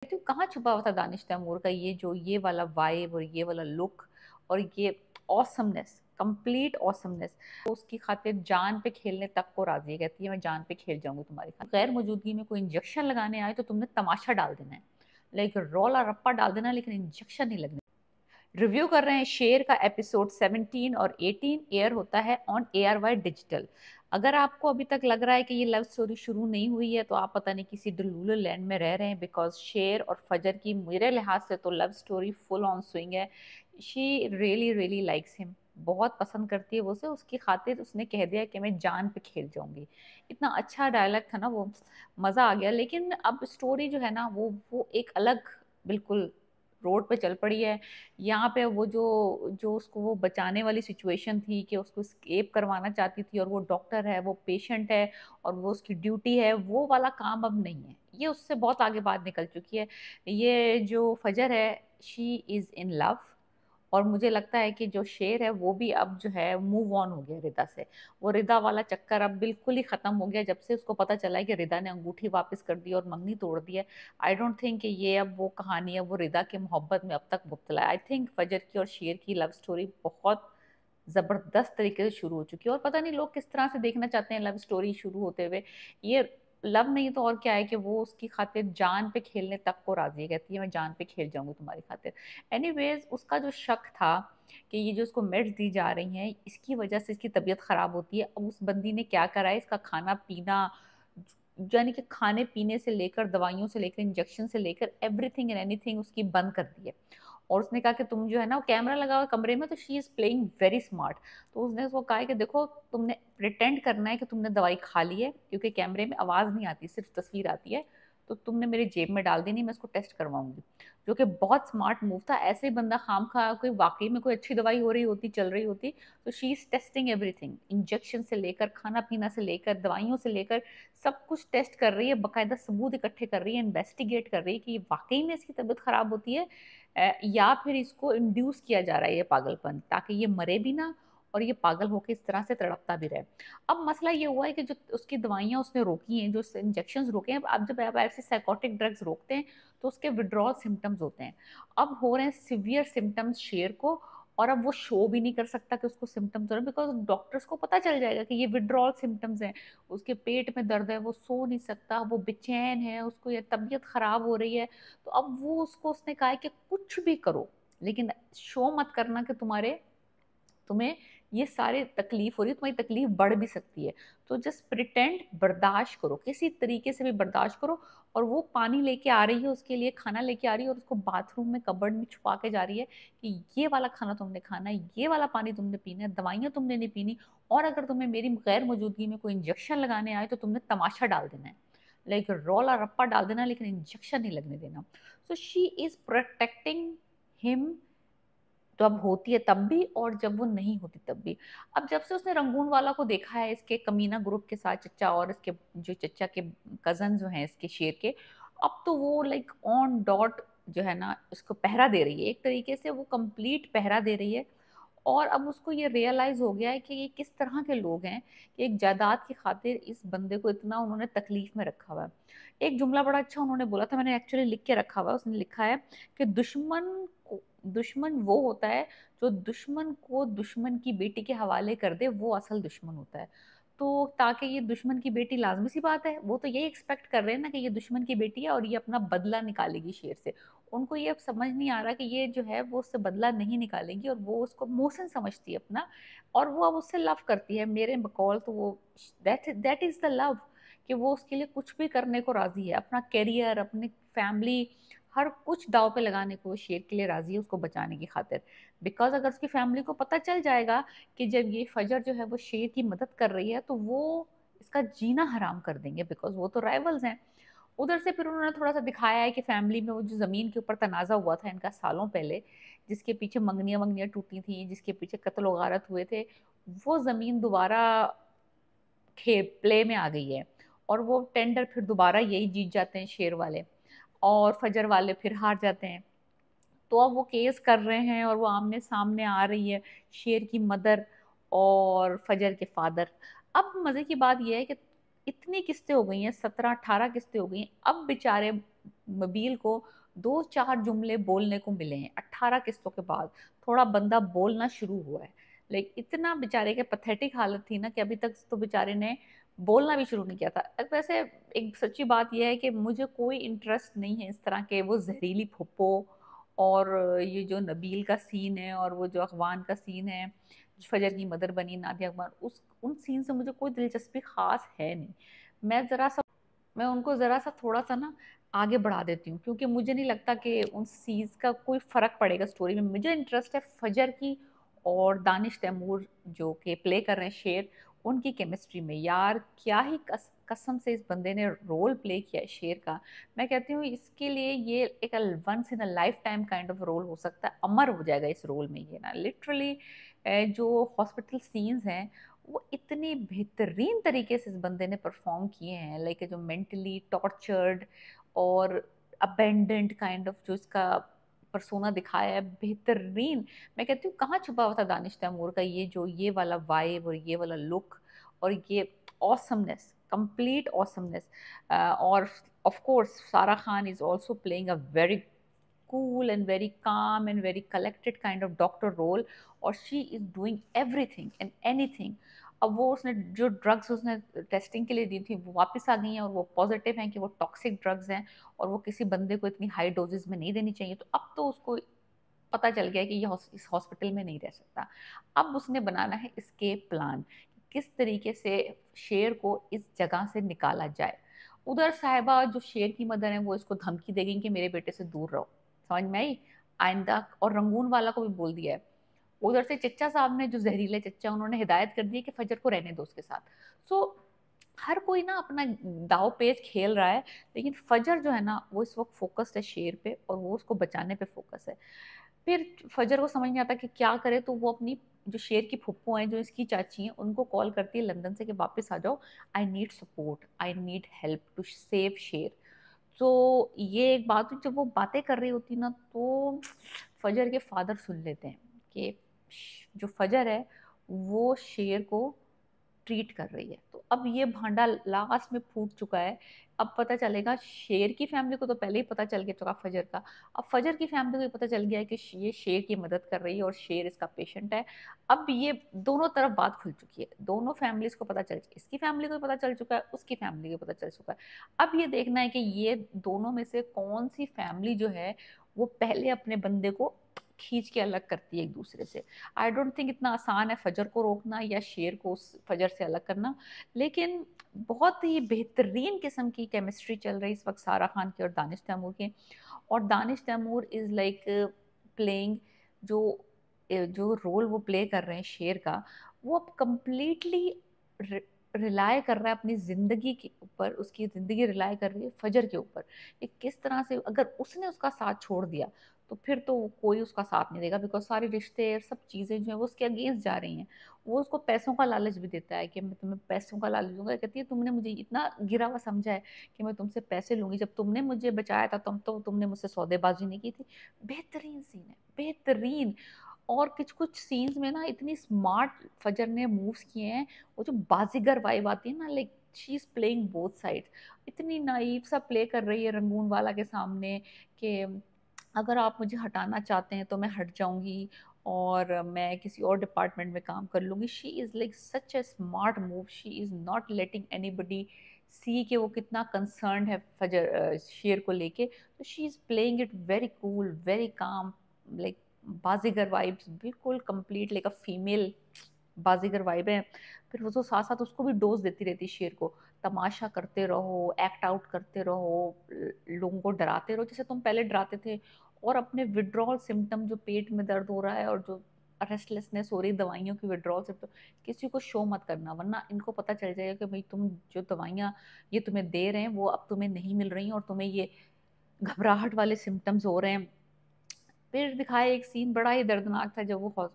तो कहाँ छुपा हुआ था दानिश तैमूर का ये वाला वाइब और ये वाला लुक और ये ऑसमनेस, कंप्लीट ऑसमनेस। तो उसकी खातिर जान पे खेलने तक को राजी है, कहती है मैं जान पे खेल जाऊंगी तुम्हारी खातिर। गैर मौजूदगी में कोई इंजेक्शन लगाने आए तो तुमने तमाशा डाल देना है, लाइक रौला रप्पा डाल देना, लेकिन इंजेक्शन नहीं लगने। रिव्यू कर रहे हैं शेर का एपिसोड 17 और 18, एयर होता है ऑन ARY डिजिटल। अगर आपको अभी तक लग रहा है कि ये लव स्टोरी शुरू नहीं हुई है तो आप पता नहीं किसी डुलुलु लैंड में रह रहे हैं, बिकॉज शेर और फजर की मेरे लिहाज से तो love story full on swing है। She really really likes him, बहुत पसंद करती है वो उसे, उसकी खातिर उसने कह दिया कि मैं जान पे खेल जाऊंगी। इतना अच्छा डायलॉग था ना वो, मज़ा आ गया। लेकिन अब स्टोरी जो है ना वो एक अलग बिल्कुल रोड पे चल पड़ी है। यहाँ पे वो जो जो उसको वो बचाने वाली सिचुएशन थी कि उसको स्केप करवाना चाहती थी, और वो डॉक्टर है, वो पेशेंट है, और वो उसकी ड्यूटी है, वो वाला काम अब नहीं है। ये उससे बहुत आगे बात निकल चुकी है। ये जो फजर है, शी इज़ इन लव। और मुझे लगता है कि जो शेर है वो भी अब जो है मूव ऑन हो गया रिदा से। वो रिदा वाला चक्कर अब बिल्कुल ही खत्म हो गया, जब से उसको पता चला है कि रिदा ने अंगूठी वापस कर दी और मंगनी तोड़ दी है। आई डोंट थिंक कि ये अब वो कहानी है, वो रिदा के मोहब्बत में अब तक मुब्तला है। आई थिंक फजर की और शेर की लव स्टोरी बहुत ज़बरदस्त तरीके से शुरू हो चुकी है, और पता नहीं लोग किस तरह से देखना चाहते हैं लव स्टोरी शुरू होते हुए। ये लव नहीं तो और क्या है कि वो उसकी खातिर जान पे खेलने तक को राजी है, कहती है मैं जान पे खेल जाऊंगी तुम्हारी खातिर। एनीवेज, उसका जो शक था कि ये जो उसको मेड्स दी जा रही हैं इसकी वजह से इसकी तबीयत खराब होती है, अब उस बंदी ने क्या करा है, इसका खाना पीना, यानी कि खाने पीने से लेकर दवाइयों से लेकर इंजेक्शन से लेकर एवरीथिंग एंड एनीथिंग उसकी बंद कर दी है। और उसने कहा कि तुम जो है ना, कैमरा लगा हुआ कमरे में, तो she is playing very smart. तो उसने उसको कहा कि देखो, तुमने प्रिटेंड करना है कि तुमने दवाई खा ली है, क्योंकि कैमरे में आवाज़ नहीं आती, सिर्फ तस्वीर आती है, तो तुमने मेरी जेब में डाल देनी, मैं इसको टेस्ट करवाऊंगी। जो कि बहुत स्मार्ट मूव था। ऐसे ही बंदा खाम खा कोई वाकई में कोई अच्छी दवाई हो रही होती, चल रही होती, तो she is testing everything, injection से लेकर खाना पीना से लेकर दवाइयों से लेकर सब कुछ टेस्ट कर रही है, बाकायदा सबूत इकट्ठे कर रही है, इन्वेस्टिगेट कर रही है कि वाकई में इसकी तबीयत खराब होती है, या फिर इसको इंड्यूस किया जा रहा है ये पागलपन, ताकि ये मरे भी ना और ये पागल होकर इस तरह से तड़पता भी रहे। अब मसला ये हुआ है कि जो उसकी दवाइयाँ उसने रोकी हैं, जो इंजेक्शन रोके हैं, अब जब आप ऐसे साइकोटिक ड्रग्स रोकते हैं तो उसके विड्रॉल सिम्टम्स होते हैं। अब हो रहे हैं सिवियर सिम्टम्स शेर को, और अब वो शो भी नहीं कर सकता कि उसको सिम्टम्स हो रहे हैं, बिकॉज डॉक्टर्स को पता चल जाएगा कि ये विड्रॉल सिम्टम्स हैं। उसके पेट में दर्द है, वो सो नहीं सकता, वो बेचैन है, उसको ये तबीयत खराब हो रही है। तो अब वो उसको उसने कहा है कि कुछ भी करो, लेकिन शो मत करना कि तुम्हें ये सारे तकलीफ हो रही है, तुम्हारी तकलीफ बढ़ भी सकती है। तो जस्ट प्रिटेंड, बर्दाश्त करो, किसी तरीके से भी बर्दाश्त करो। और वो पानी लेके आ रही है, उसके लिए खाना लेके आ रही है, और उसको बाथरूम में कबर्ड में छुपा के जा रही है कि ये वाला खाना तुमने खाना है, ये वाला पानी तुमने पीना है, दवाइयाँ तुमने नहीं पीनी, और अगर तुम्हें मेरी गैर मौजूदगी में कोई इंजेक्शन लगाने आए तो तुमने तमाशा डाल देना है, लाइक रौला रप्पा डाल देना, लेकिन इंजेक्शन नहीं लगने देना। So she is protecting him, तो अब होती है तब भी और जब वो नहीं होती तब भी। अब जब से उसने रंगून वाला को देखा है इसके कमीना ग्रुप के साथ, चच्चा और इसके जो चच्चा के कजन जो हैं इसके शेर के, अब तो वो लाइक ऑन डॉट जो है ना उसको पहरा दे रही है, एक तरीके से वो कंप्लीट पहरा दे रही है। और अब उसको ये रियलाइज हो गया है कि ये किस तरह के लोग हैं कि एक जायदाद की खातिर इस बंदे को इतना उन्होंने तकलीफ में रखा हुआ है। एक जुमला बड़ा अच्छा उन्होंने बोला था, मैंने एक्चुअली लिख के रखा हुआ है, उसने लिखा है कि दुश्मन वो होता है जो दुश्मन को दुश्मन की बेटी के हवाले कर दे, वो असल दुश्मन होता है। तो ताकि ये दुश्मन की बेटी, लाजमी सी बात है, वो तो यही एक्सपेक्ट कर रहे हैं ना कि ये दुश्मन की बेटी है और ये अपना बदला निकालेगी शेर से। उनको ये अब समझ नहीं आ रहा कि ये जो है वो उससे बदला नहीं निकालेगी, और वो उसको मोहसिन समझती है अपना, और वो अब उससे लव करती है मेरे बकौल। तो वो दैट इज़ द लव, कि वो उसके लिए कुछ भी करने को राजी है, अपना करियर, अपनी फैमिली, हर कुछ दाव पे लगाने को वो शेर के लिए राजी है, उसको बचाने की खातिर। बिकॉज अगर उसकी फैमिली को पता चल जाएगा कि जब ये फजर जो है वो शेर की मदद कर रही है, तो वो इसका जीना हराम कर देंगे, बिकॉज वो तो राइवल्स हैं। उधर से फिर उन्होंने थोड़ा सा दिखाया है कि फैमिली में वो जो ज़मीन के ऊपर तनाज़ा हुआ था इनका सालों पहले, जिसके पीछे मंगनियाँ वंगनियाँ टूटी थी, जिसके पीछे कत्ल वगारत हुए थे, वो ज़मीन दोबारा खे प्ले में आ गई है। और वो टेंडर फिर दोबारा यही जीत जाते हैं शेर वाले, और फजर वाले फिर हार जाते हैं। तो अब वो केस कर रहे हैं, और वो आमने सामने आ रही है, शेर की मदर और फजर के फादर। अब मज़े की बात यह है कि इतनी किस्तें हो गई हैं, 17-18 किस्तें हो गई हैं, अब बेचारे नबील को 2-4 जुमले बोलने को मिले हैं 18 किस्तों के बाद, थोड़ा बंदा बोलना शुरू हुआ है। लाइक इतना बेचारे के पथेटिक हालत थी ना कि अभी तक तो बेचारे ने बोलना भी शुरू नहीं किया था। वैसे एक सच्ची बात यह है कि मुझे कोई इंटरेस्ट नहीं है इस तरह के वो जहरीली फुप्पो और ये जो नबील का सीन है और वो जो अखवान का सीन है, फजर की मदर बनी नादिया अखबार, उस उन सीन से मुझे कोई दिलचस्पी खास है नहीं। मैं ज़रा सा मैं उनको ज़रा सा थोड़ा सा ना आगे बढ़ा देती हूँ क्योंकि मुझे नहीं लगता कि उन सीन्स का कोई फ़र्क पड़ेगा स्टोरी में। मुझे इंटरेस्ट है फजर की और दानिश तैमूर जो कि प्ले कर रहे हैं शेर, उनकी केमिस्ट्री में। यार क्या ही कसम से इस बंदे ने रोल प्ले किया है शेर का। मैं कहती हूँ इसके लिए ये एक once in a lifetime kind of role हो सकता है, अमर हो जाएगा इस रोल में ये ना लिटरली। जो हॉस्पिटल सीन्स हैं वो इतनी बेहतरीन तरीके से इस बंदे ने परफॉर्म किए हैं, लाइक जो मेंटली टॉर्चर्ड और अबेंडेंट काइंड ऑफ जो इसका परसोना दिखाया है बेहतरीन। मैं कहती हूँ कहाँ छुपा हुआ था दानिश तैमूर का ये जो ये वाला वाइब और ये वाला लुक और ये ऑसमनेस, कंप्लीट ऑसमनेस। और ऑफ कोर्स सारा Khan is also playing a very cool and very calm and very collected kind of doctor role, और she is doing everything and anything। अब वो उसने जो ड्रग्स उसने टेस्टिंग के लिए दी थी वो वापस आ गई हैं और वो पॉजिटिव हैं कि वो टॉक्सिक ड्रग्स हैं और वो किसी बंदे को इतनी हाई डोजेस में नहीं देनी चाहिए। तो अब तो उसको पता चल गया कि ये इस हॉस्पिटल में नहीं रह सकता। अब उसने बनाना है escape प्लान, किस तरीके से शेर को इस जगह से निकाला जाए। उधर साहिबा जो शेर की मदर है वो इसको धमकी देगी कि मेरे बेटे से दूर रहो, समझ में आई, आइंदा। और रंगून वाला को भी बोल दिया है। उधर से चच्चा साहब ने जो जहरीले चच्चा उन्होंने हिदायत कर दी है कि फजर को रहने दो उसके साथ। सो हर कोई ना अपना दाव पेच खेल रहा है, लेकिन फजर जो है ना वो इस वक्त फोकस्ड है शेर पे और वो उसको बचाने पे फोकस है। फिर फजर को समझ नहीं आता कि क्या करे, तो वो अपनी जो शेर की फुप्पो हैं जो इसकी चाची हैं उनको कॉल करती है लंदन से कि वापस आ जाओ, I need support, I need help to save शेर। तो ये एक बात हुई, जब वो बातें कर रही होती ना तो फजर के फादर सुन लेते हैं कि जो फजर है वो शेर को ट्रीट कर रही है। तो अब ये भांडा लास्ट में फूट चुका है। अब पता चलेगा शेर की फैमिली को तो पहले ही पता चल गया चुका फजर का, अब फजर की फैमिली को ये पता चल गया है कि ये शेर की मदद कर रही है और शेर इसका पेशेंट है। अब ये दोनों तरफ बात खुल चुकी है, दोनों फैमिलीज को पता चल, इसकी फैमिली को पता चल चुका है, उसकी फैमिली को पता चल चुका है। अब ये देखना है कि ये दोनों में से कौन सी फैमिली जो है वो पहले अपने बंदे को खींच के अलग करती है एक दूसरे से। आई डोंट थिंक इतना आसान है फजर को रोकना या शेर को उस फजर से अलग करना, लेकिन बहुत ही बेहतरीन किस्म की केमिस्ट्री चल रही इस वक्त सारा खान की और दानिश तैमूर की। और Danish Taimur is like playing जो जो रोल वो प्ले कर रहे हैं शेर का, वो अब कम्प्लीटली रिलाय कर रहा है अपनी ज़िंदगी के ऊपर, उसकी ज़िंदगी रिलाय कर रही है फजर के ऊपर कि किस तरह से अगर उसने उसका साथ छोड़ दिया तो फिर तो कोई उसका साथ नहीं देगा, बिकॉज सारे रिश्ते सब चीज़ें जो है वो उसके अगेंस्ट जा रही हैं। वो उसको पैसों का लालच भी देता है कि मैं तुम्हें पैसों का लालच दूंगा, कहती है तुमने मुझे इतना गिरा हुआ समझा है कि मैं तुमसे पैसे लूंगी, जब तुमने मुझे बचाया था तो तुमने मुझसे सौदेबाजी नहीं की थी। बेहतरीन सीन है, बेहतरीन। और कुछ कुछ सीन्स में ना इतनी स्मार्ट फजर ने मूव्स किए हैं, वो जो बाजीगर वाइब आती है ना, like she is playing both side, इतनी नाइव सा प्ले कर रही है रंगून वाला के सामने कि अगर आप मुझे हटाना चाहते हैं तो मैं हट जाऊंगी और मैं किसी और डिपार्टमेंट में काम कर लूंगी। She is like such a smart move, she is not letting anybody see कि वो कितना कंसर्न है फजर शेर को लेके। तो she is playing it very cool, very calm, like Baazigar vibes बिल्कुल complete, like a female Baazigar vibe है। फिर वो तो साथ साथ उसको भी डोज देती रहती शेर को, तमाशा करते रहो, एक्ट आउट करते रहो, लोगों को डराते रहो जैसे तुम पहले डराते थे, और अपने विड्रॉल सिम्टम जो पेट में दर्द हो रहा है और जो रेस्टलेसनेस हो रही दवाइयों की विड्रॉल सिम्टम, किसी को शो मत करना, वरना इनको पता चल जाएगा कि भाई तुम जो दवाइयाँ ये तुम्हें दे रहे हैं वो अब तुम्हें नहीं मिल रही और तुम्हें ये घबराहट वाले सिम्टम्स हो रहे हैं। फिर दिखाया एक सीन बड़ा ही दर्दनाक था जब वो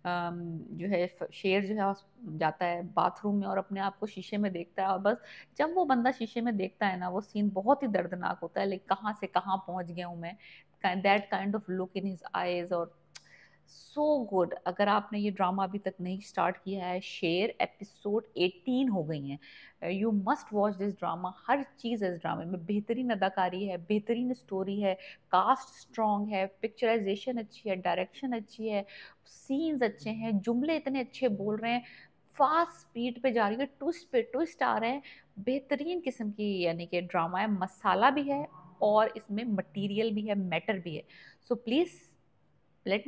जो है शेर जो है जाता है बाथरूम में और अपने आप को शीशे में देखता है, और बस जब वो बंदा शीशे में देखता है ना वो सीन बहुत ही दर्दनाक होता है, लाइक कहाँ से कहाँ पहुँच गया हूँ मैं, that kind of look in his eyes. और सो गुड। अगर आपने ये ड्रामा अभी तक नहीं स्टार्ट किया है, शेयर एपिसोड 18 हो गई हैं, you must watch this drama. हर चीज़ इस ड्रामे में बेहतरीन अदाकारी है, बेहतरीन स्टोरी है, कास्ट स्ट्रॉन्ग है, पिक्चराइजेशन अच्छी है, डायरेक्शन अच्छी है, सीन्स अच्छे हैं, जुमले इतने अच्छे बोल रहे हैं, फास्ट स्पीड पे जा रही है, ट्विस्ट पे ट्विस्ट आ रहे हैं। बेहतरीन किस्म की यानी कि ड्रामा है, मसाला भी है और इसमें मटेरियल भी है, मैटर भी है। So please let me